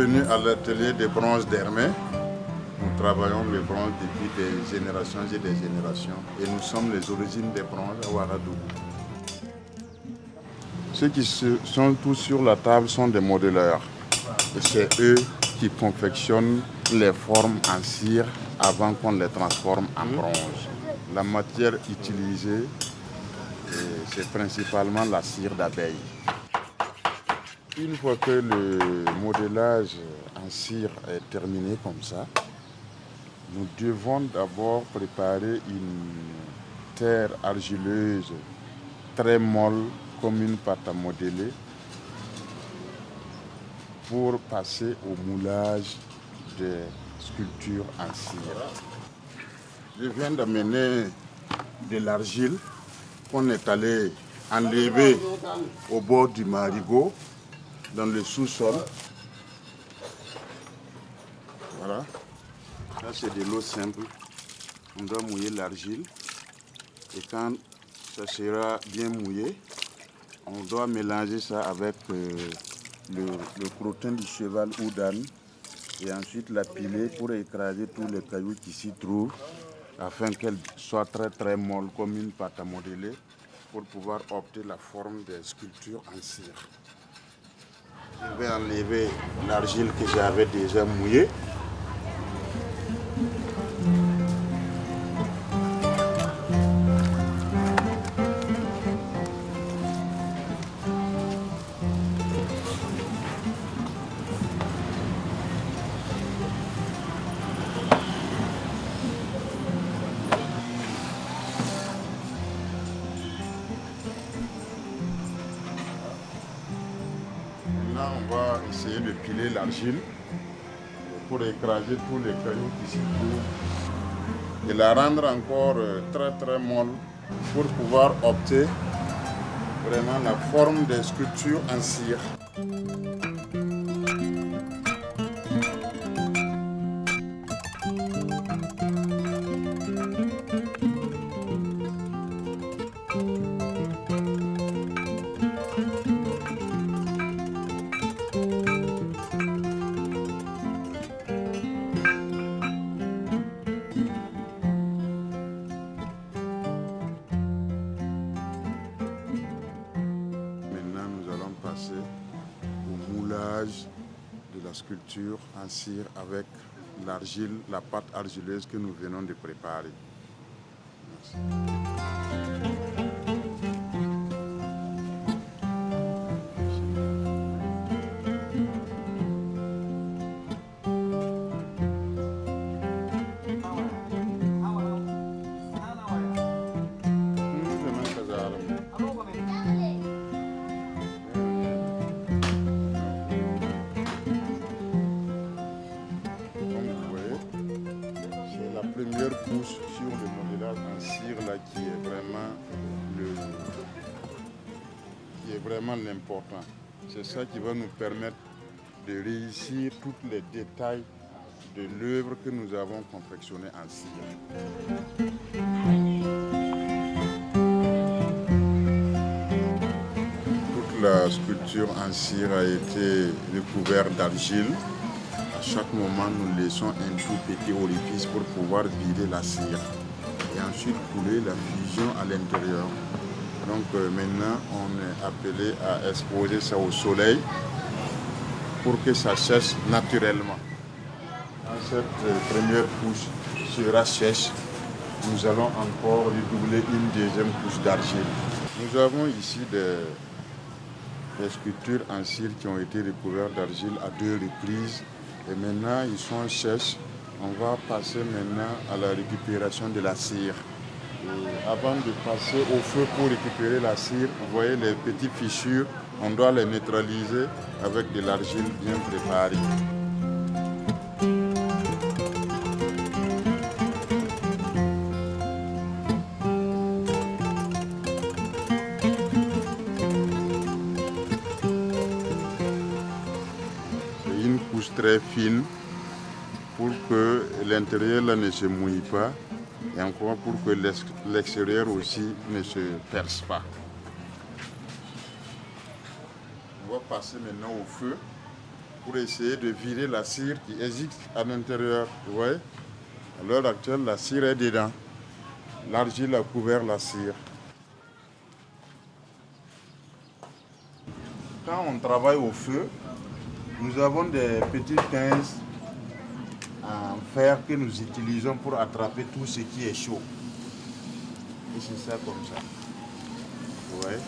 Bienvenue à l'atelier de bronze d'Hermé. Nous travaillons le bronze depuis des générations et des générations et nous sommes les origines des bronzes à Ouagadougou. Ceux qui sont tous sur la table sont des modeleurs. Et c'est eux qui confectionnent les formes en cire avant qu'on les transforme en bronze. La matière utilisée, c'est principalement la cire d'abeille. Une fois que le modelage en cire est terminé comme ça, nous devons d'abord préparer une terre argileuse très molle comme une pâte à modeler pour passer au moulage des sculptures en cire. Je viens d'amener de l'argile qu'on est allé enlever au bord du marigot dans le sous-sol. Voilà. Là, c'est de l'eau simple. On doit mouiller l'argile. Et quand ça sera bien mouillé, on doit mélanger ça avec le crottin du cheval ou d'âne et ensuite la piler pour écraser tous les cailloux qui s'y trouvent afin qu'elle soit très très molle comme une pâte à modeler pour pouvoir opter la forme des sculptures en cire. Je vais enlever l'argile que j'avais déjà mouillée. Maintenant, on va essayer de piler l'argile pour écraser tous les cailloux qui s'y trouvent et la rendre encore très très molle pour pouvoir opter vraiment la forme des sculptures en cire. Passer au moulage de la sculpture en cire avec l'argile, la pâte argileuse que nous venons de préparer. Merci. Première couche sur le modelage en cire là, qui est vraiment l'important. C'est ça qui va nous permettre de réussir tous les détails de l'œuvre que nous avons confectionnée en cire. Toute la sculpture en cire a été recouverte d'argile. À chaque moment, nous laissons un tout petit orifice pour pouvoir vider la cire et ensuite couler la fusion à l'intérieur. Donc maintenant, on est appelé à exposer ça au soleil pour que ça sèche naturellement. Quand cette première couche sera sèche, nous allons encore redoubler une deuxième couche d'argile. Nous avons ici des sculptures en cire qui ont été recouvertes d'argile à 2 reprises. Et maintenant, ils sont sèches. On va passer maintenant à la récupération de la cire. Et avant de passer au feu pour récupérer la cire, vous voyez les petites fissures, on doit les neutraliser avec de l'argile bien préparée. Une couche très fine pour que l'intérieur là ne se mouille pas et encore pour que l'extérieur aussi ne se perce pas. On va passer maintenant au feu pour essayer de virer la cire qui existe à l'intérieur. Vous voyez? À l'heure actuelle, la cire est dedans. L'argile a couvert la cire. Quand on travaille au feu, nous avons des petites pinces en fer que nous utilisons pour attraper tout ce qui est chaud. Et c'est ça comme ça. Vous voyez?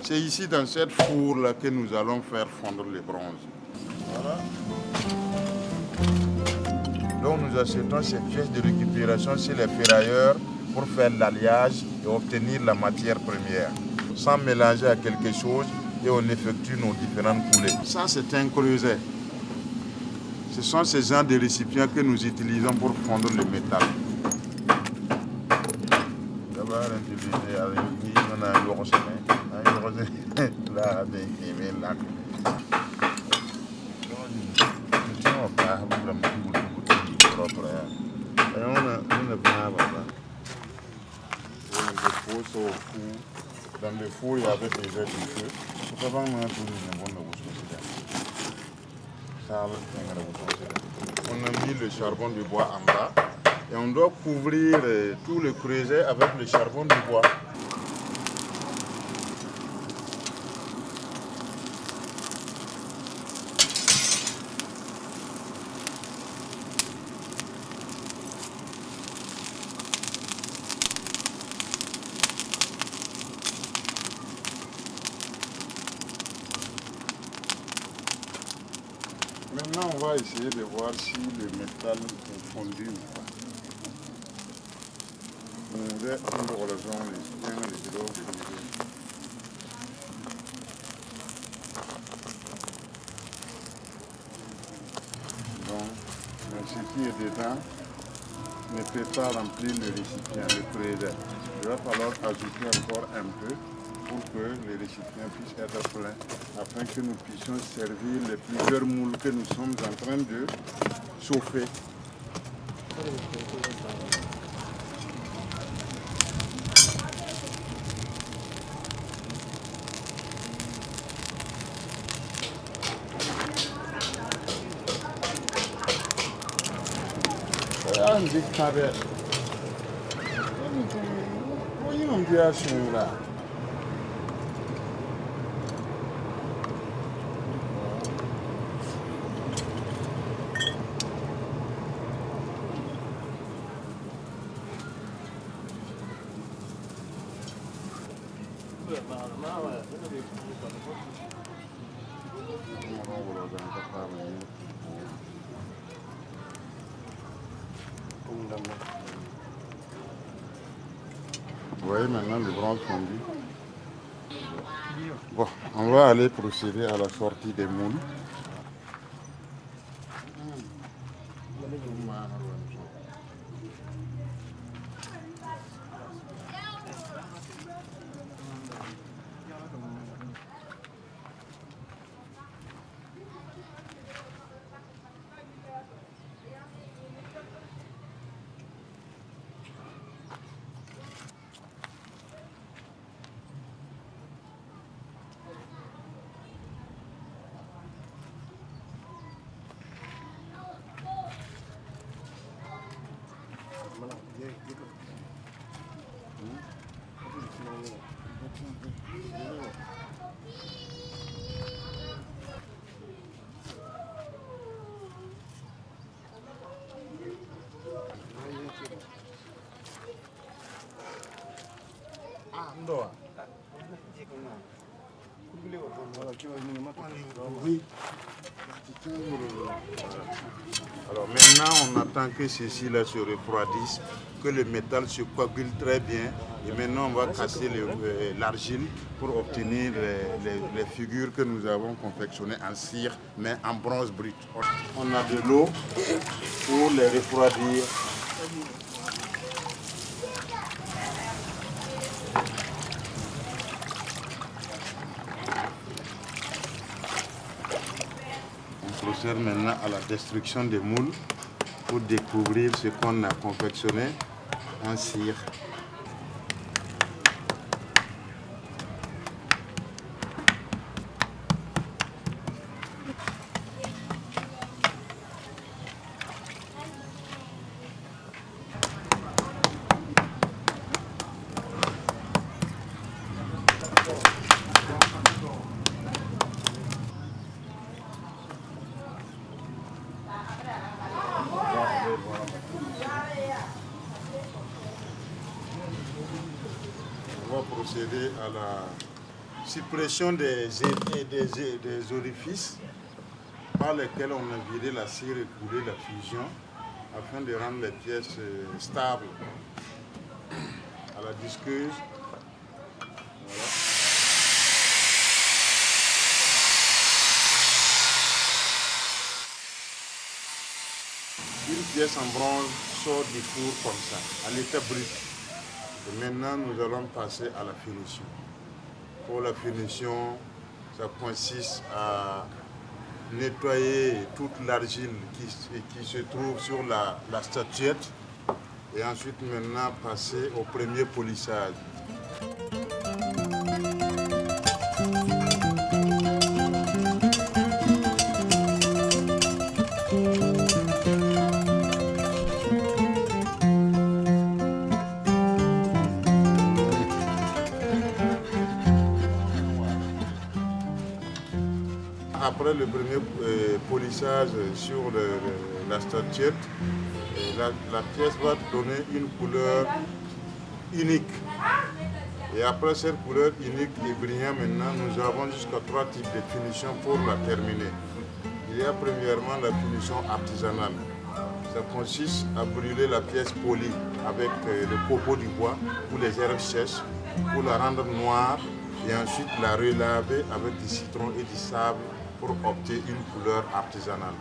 C'est ici dans cette four-là que nous allons faire fondre le bronze. Voilà. Donc nous achetons ces pièces de récupération chez les ferrailleurs pour faire l'alliage et obtenir la matière première. Sans mélanger à quelque chose et on effectue nos différentes coulées. Ça c'est un creuset. Ce sont ces genres de récipients que nous utilisons pour fondre le métal. Dans le four, il y avait déjà du feu. On a mis le charbon du bois en bas et on doit couvrir tout le creuset avec le charbon du bois. Maintenant, on va essayer de voir si le métal est fondu ou pas. Donc, ce qui est dedans ne peut pas remplir le récipient, le creuset. Il va falloir ajouter encore un peu pour que le récipient puisse être plein, afin que nous puissions servir les plusieurs moules que nous sommes en train de chauffer. Vous voyez maintenant le bronze fondu. Bon, on va aller procéder à la sortie des moules. Alors maintenant on attend que ceci là se refroidisse, que le métal se coagule très bien et maintenant on va casser l'argile pour obtenir les figures que nous avons confectionnées en cire mais en bronze brut. On a de l'eau pour les refroidir. On procède maintenant à la destruction des moules pour découvrir ce qu'on a confectionné en cire. va procéder à la suppression des orifices par lesquels on a vidé la cire et coulé la fusion afin de rendre les pièces stables à la disqueuse. Voilà. Une pièce en bronze sort du four comme ça, à l'état brut. Et maintenant, nous allons passer à la finition. Pour la finition, ça consiste à nettoyer toute l'argile qui se trouve sur la statuette et ensuite maintenant passer au premier polissage. Après le premier polissage sur la statuette, la pièce va donner une couleur unique. Et après cette couleur unique et brillante, maintenant, nous avons jusqu'à 3 types de finitions pour la terminer. Il y a premièrement la finition artisanale. Ça consiste à brûler la pièce polie avec le copeau du bois ou les herbes sèches pour la rendre noire et ensuite la relaver avec du citron et du sable pour obtenir une couleur artisanale.